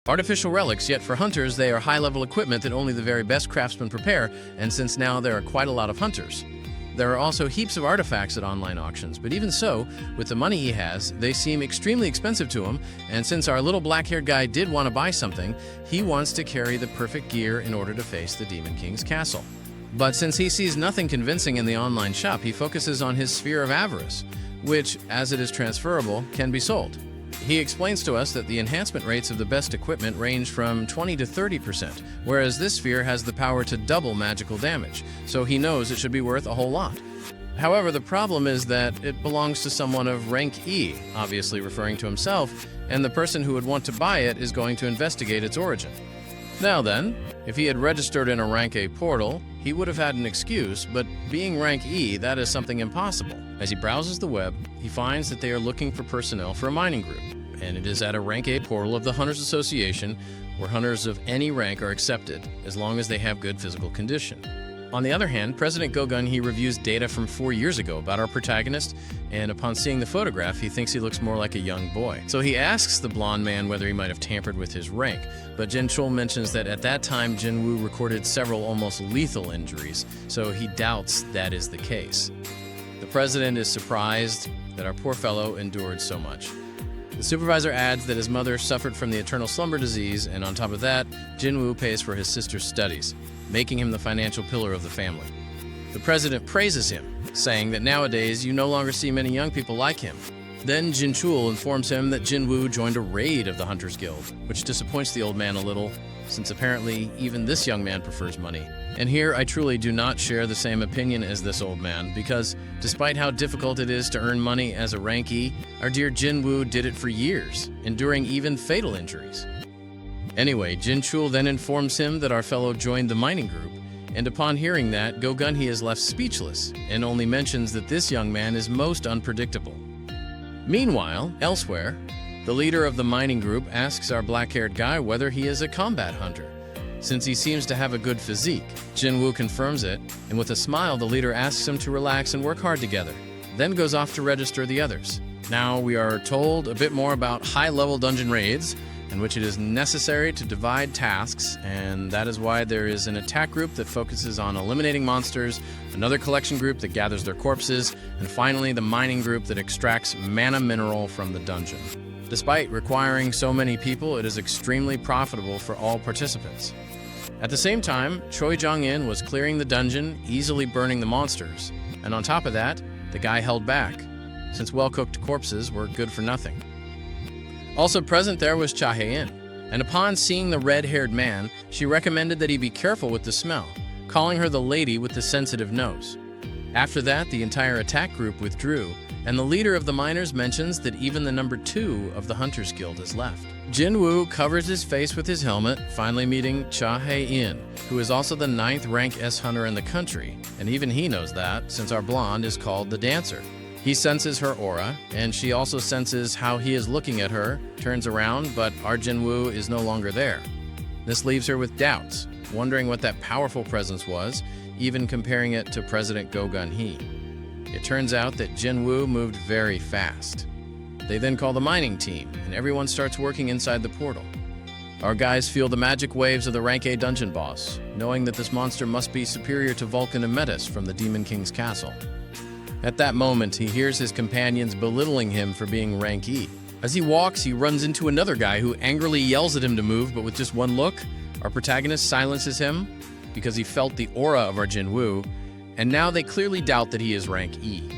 Artificial relics, yet for hunters they are high-level equipment that only the very best craftsmen prepare, and since now there are quite a lot of hunters. There are also heaps of artifacts at online auctions, but even so, with the money he has, they seem extremely expensive to him, and since our little black-haired guy did want to buy something, he wants to carry the perfect gear in order to face the Demon King's castle. But since he sees nothing convincing in the online shop, he focuses on his sphere of avarice, which, as it is transferable, can be sold. He explains to us that the enhancement rates of the best equipment range from 20 to 30%, whereas this sphere has the power to double magical damage, so he knows it should be worth a whole lot. However, the problem is that it belongs to someone of rank E, obviously referring to himself, and the person who would want to buy it is going to investigate its origin. Now then, if he had registered in a rank A portal, he would have had an excuse, but being rank E, that is something impossible. As he browses the web, he finds that they are looking for personnel for a mining group, and it is at a rank A portal of the Hunters Association, where hunters of any rank are accepted, as long as they have good physical condition. On the other hand, President Go-Gun-Hee reviews data from 4 years ago about our protagonist, and upon seeing the photograph, he thinks he looks more like a young boy. So he asks the blonde man whether he might have tampered with his rank, but Jin Chul mentions that at that time Jin Woo recorded several almost lethal injuries, so he doubts that is the case. The president is surprised that our poor fellow endured so much. The supervisor adds that his mother suffered from the eternal slumber disease, and on top of that, Jin Woo pays for his sister's studies, making him the financial pillar of the family. The president praises him, saying that nowadays you no longer see many young people like him. Then Jin Chul informs him that Jin Woo joined a raid of the Hunters Guild, which disappoints the old man a little, since apparently even this young man prefers money. And here I truly do not share the same opinion as this old man, because despite how difficult it is to earn money as a rank E, our dear Jin Woo did it for years, enduring even fatal injuries. Anyway, Jin Chul then informs him that our fellow joined the mining group, and upon hearing that, Go-Gun-Hee is left speechless and only mentions that this young man is most unpredictable. Meanwhile, elsewhere, the leader of the mining group asks our black-haired guy whether he is a combat hunter, since he seems to have a good physique. Jin Woo confirms it, and with a smile the leader asks him to relax and work hard together, then goes off to register the others. Now we are told a bit more about high-level dungeon raids, in which it is necessary to divide tasks, and that is why there is an attack group that focuses on eliminating monsters, another collection group that gathers their corpses, and finally the mining group that extracts mana mineral from the dungeon. Despite requiring so many people, it is extremely profitable for all participants. At the same time, Choi Jong-in was clearing the dungeon, easily burning the monsters, and on top of that, the guy held back, since well-cooked corpses were good for nothing. Also present there was Cha Hae-in, and upon seeing the red-haired man, she recommended that he be careful with the smell, calling her the lady with the sensitive nose. After that, the entire attack group withdrew, and the leader of the miners mentions that even the number 2 of the Hunters Guild is left. Jin Woo covers his face with his helmet, finally meeting Cha Hae-in, who is also the 9th rank S hunter in the country, and even he knows that, since our blonde is called the Dancer. He senses her aura, and she also senses how he is looking at her, turns around, but our Jin Woo is no longer there. This leaves her with doubts, wondering what that powerful presence was, even comparing it to President Go-Gun-Hee. It turns out that Jin Woo moved very fast. They then call the mining team, and everyone starts working inside the portal. Our guys feel the magic waves of the rank A dungeon boss, knowing that this monster must be superior to Vulcan and Metis from the Demon King's castle. At that moment, he hears his companions belittling him for being rank E. As he walks, he runs into another guy who angrily yells at him to move, but with just one look, our protagonist silences him because he felt the aura of our Jin Woo, and now they clearly doubt that he is rank E.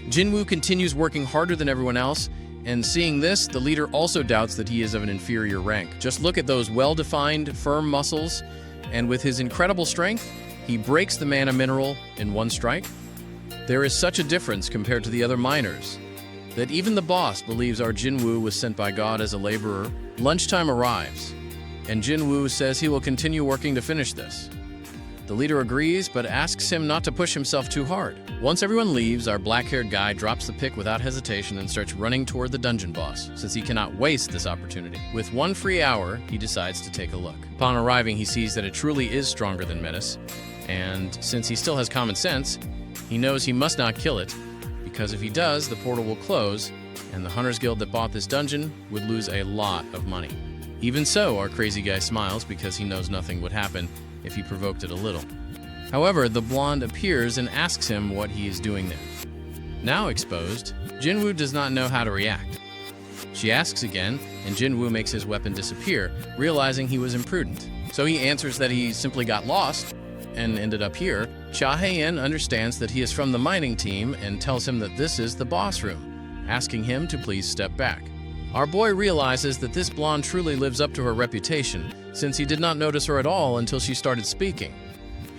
Jin Woo continues working harder than everyone else, and seeing this, the leader also doubts that he is of an inferior rank. Just look at those well-defined, firm muscles, and with his incredible strength, he breaks the mana mineral in one strike. There is such a difference compared to the other miners that even the boss believes our Jin Woo was sent by God as a laborer. Lunchtime arrives, and Jin Woo says he will continue working to finish this. The leader agrees, but asks him not to push himself too hard. Once everyone leaves, our black-haired guy drops the pick without hesitation and starts running toward the dungeon boss, since he cannot waste this opportunity. With one free hour, he decides to take a look. Upon arriving, he sees that it truly is stronger than Metis, and since he still has common sense, he knows he must not kill it, because if he does, the portal will close, and the Hunters Guild that bought this dungeon would lose a lot of money. Even so, our crazy guy smiles because he knows nothing would happen if he provoked it a little. However, the blonde appears and asks him what he is doing there. Now exposed, Jin Woo does not know how to react. She asks again, and Jin Woo makes his weapon disappear, realizing he was imprudent. So he answers that he simply got lost and ended up here. Cha Hae-in understands that he is from the mining team and tells him that this is the boss room, asking him to please step back. Our boy realizes that this blonde truly lives up to her reputation, since he did not notice her at all until she started speaking.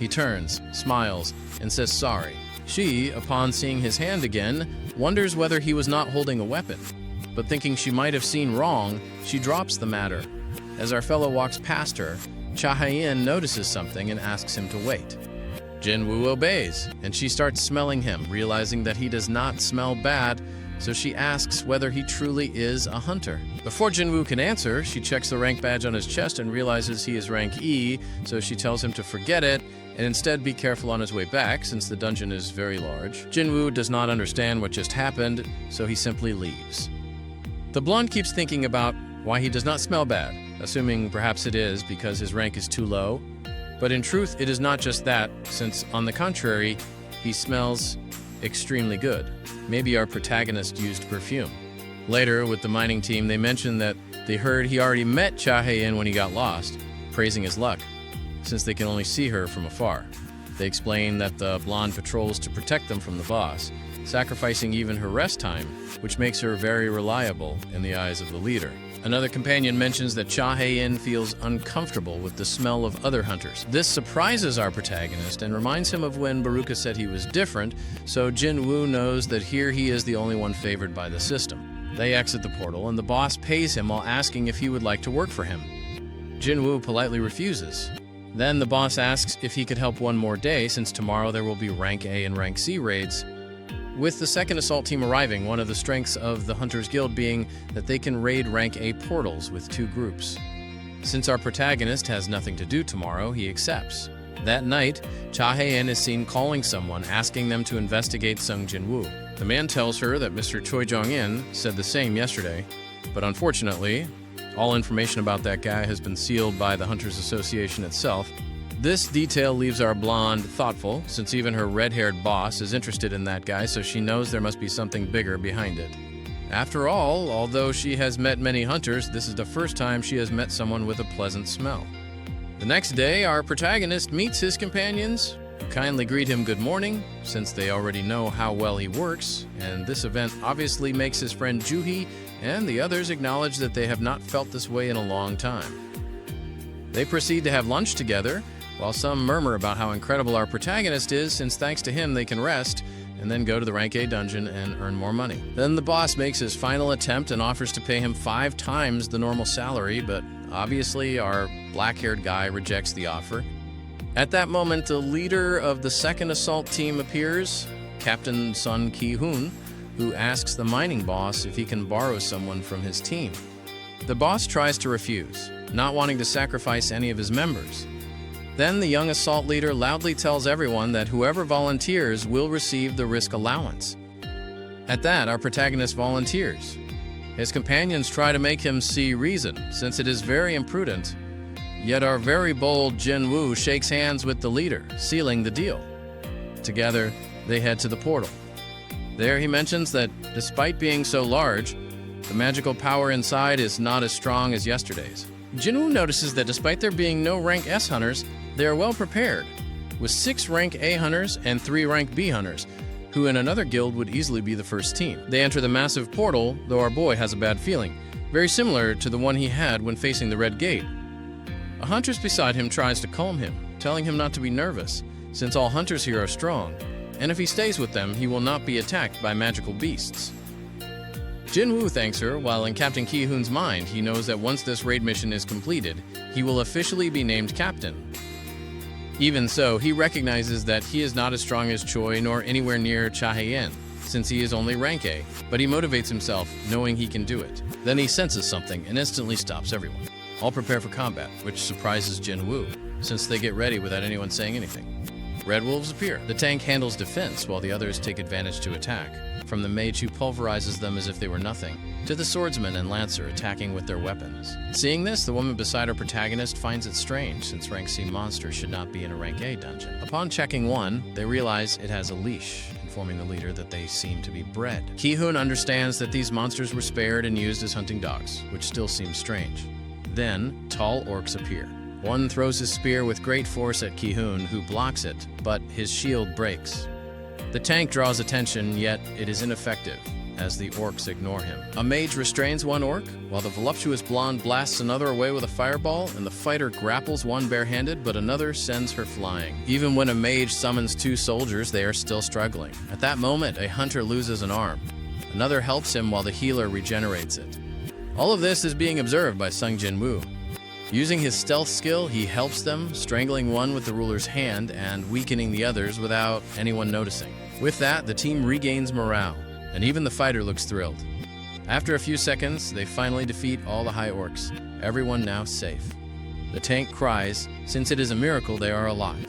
He turns, smiles, and says sorry. She, upon seeing his hand again, wonders whether he was not holding a weapon. But thinking she might have seen wrong, she drops the matter. As our fellow walks past her, Cha Hae-in notices something and asks him to wait. Jin Woo obeys, and she starts smelling him, realizing that he does not smell bad, so she asks whether he truly is a hunter. Before Jin Woo can answer, she checks the rank badge on his chest and realizes he is rank E, so she tells him to forget it and instead be careful on his way back since the dungeon is very large. Jin Woo does not understand what just happened, so he simply leaves. The blonde keeps thinking about why he does not smell bad, assuming perhaps it is because his rank is too low. But in truth, it is not just that, since on the contrary, he smells extremely good. Maybe our protagonist used perfume. Later, with the mining team, they mention that they heard he already met Cha Hae-in when he got lost, praising his luck, since they can only see her from afar. They explain that the blonde patrols to protect them from the boss, sacrificing even her rest time, which makes her very reliable in the eyes of the leader. Another companion mentions that Cha Hae-in feels uncomfortable with the smell of other hunters. This surprises our protagonist and reminds him of when Baruka said he was different, so Jin Woo knows that here he is the only one favored by the system. They exit the portal, and the boss pays him while asking if he would like to work for him. Jin Woo politely refuses. Then the boss asks if he could help one more day, since tomorrow there will be Rank A and Rank C raids. With the second assault team arriving, one of the strengths of the Hunters Guild being that they can raid Rank A portals with 2 groups. Since our protagonist has nothing to do tomorrow, he accepts. That night, Cha Hae-in is seen calling someone, asking them to investigate Sung Jin Woo. The man tells her that Mr. Choi Jong-in said the same yesterday, but unfortunately, all information about that guy has been sealed by the Hunters Association itself. This detail leaves our blonde thoughtful, since even her red-haired boss is interested in that guy, so she knows there must be something bigger behind it. After all, although she has met many hunters, this is the first time she has met someone with a pleasant smell. The next day, our protagonist meets his companions, who kindly greet him good morning, since they already know how well he works, and this event obviously makes his friend Juhi and the others acknowledge that they have not felt this way in a long time. They proceed to have lunch together, while some murmur about how incredible our protagonist is, since thanks to him they can rest and then go to the Rank A dungeon and earn more money. Then the boss makes his final attempt and offers to pay him 5 times the normal salary, but obviously our black-haired guy rejects the offer. At that moment, the leader of the second assault team appears, Captain Sun Ki-hoon, who asks the mining boss if he can borrow someone from his team. The boss tries to refuse, not wanting to sacrifice any of his members. Then the young assault leader loudly tells everyone that whoever volunteers will receive the risk allowance. At that, our protagonist volunteers. His companions try to make him see reason, since it is very imprudent. Yet our very bold Jin Woo shakes hands with the leader, sealing the deal. Together, they head to the portal. There he mentions that, despite being so large, the magical power inside is not as strong as yesterday's. Jin Woo notices that despite there being no Rank S hunters, they are well prepared, with 6 Rank A hunters and 3 Rank B hunters, who in another guild would easily be the first team. They enter the massive portal, though our boy has a bad feeling, very similar to the one he had when facing the Red Gate. A huntress beside him tries to calm him, telling him not to be nervous, since all hunters here are strong, and if he stays with them, he will not be attacked by magical beasts. Jin Woo thanks her, while in Captain Ki-hoon's mind, he knows that once this raid mission is completed, he will officially be named captain. Even so, he recognizes that he is not as strong as Choi nor anywhere near Cha Hae-in, since he is only Rank A, but he motivates himself, knowing he can do it. Then he senses something and instantly stops everyone. All prepare for combat, which surprises Jin Woo, since they get ready without anyone saying anything. Red wolves appear. The tank handles defense, while the others take advantage to attack. From the mage who pulverizes them as if they were nothing, to the swordsman and lancer attacking with their weapons. Seeing this, the woman beside our protagonist finds it strange, since rank C monsters should not be in a rank A dungeon. Upon checking one, they realize it has a leash, informing the leader that they seem to be bred. Ki-hoon understands that these monsters were spared and used as hunting dogs, which still seems strange. Then, tall orcs appear. One throws his spear with great force at Ki-hoon, who blocks it, but his shield breaks. The tank draws attention, yet it is ineffective, as the orcs ignore him. A mage restrains one orc, while the voluptuous blonde blasts another away with a fireball, and the fighter grapples one barehanded, but another sends her flying. Even when a mage summons two soldiers, they are still struggling. At that moment, a hunter loses an arm. Another helps him while the healer regenerates it. All of this is being observed by Jin Woo. Using his stealth skill, he helps them, strangling one with the ruler's hand and weakening the others without anyone noticing. With that, the team regains morale, and even the fighter looks thrilled. After a few seconds, they finally defeat all the high orcs, everyone now safe. The tank cries, since it is a miracle they are alive.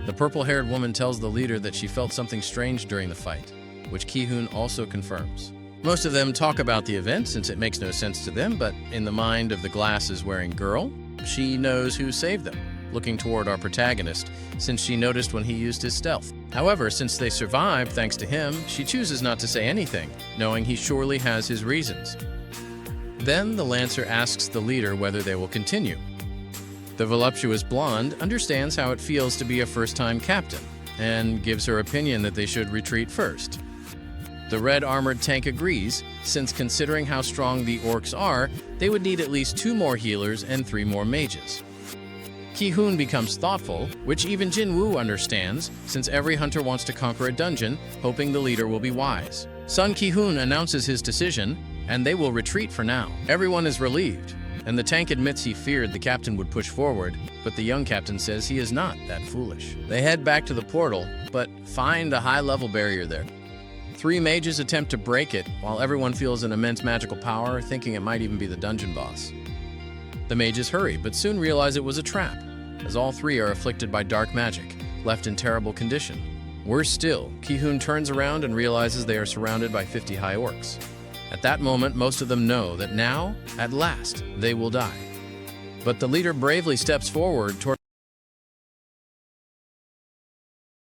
The purple-haired woman tells the leader that she felt something strange during the fight, which Ki-hoon also confirms. Most of them talk about the event since it makes no sense to them, but in the mind of the glasses-wearing girl, she knows who saved them, looking toward our protagonist, since she noticed when he used his stealth. However, since they survived thanks to him, she chooses not to say anything, knowing he surely has his reasons. Then the Lancer asks the leader whether they will continue. The voluptuous blonde understands how it feels to be a first-time captain, and gives her opinion that they should retreat first. The red-armored tank agrees, since considering how strong the orcs are, they would need at least 2 more healers and 3 more mages. Ki-hoon becomes thoughtful, which even Jin Woo understands, since every hunter wants to conquer a dungeon, hoping the leader will be wise. Son Ki-hoon announces his decision, and they will retreat for now. Everyone is relieved, and the tank admits he feared the captain would push forward, but the young captain says he is not that foolish. They head back to the portal, but find a high-level barrier there. 3 mages attempt to break it, while everyone feels an immense magical power, thinking it might even be the dungeon boss. The mages hurry, but soon realize it was a trap, as all 3 are afflicted by dark magic, left in terrible condition. Worse still, Ki-hoon turns around and realizes they are surrounded by 50 high orcs. At that moment, most of them know that now, at last, they will die. But the leader bravely steps forward toward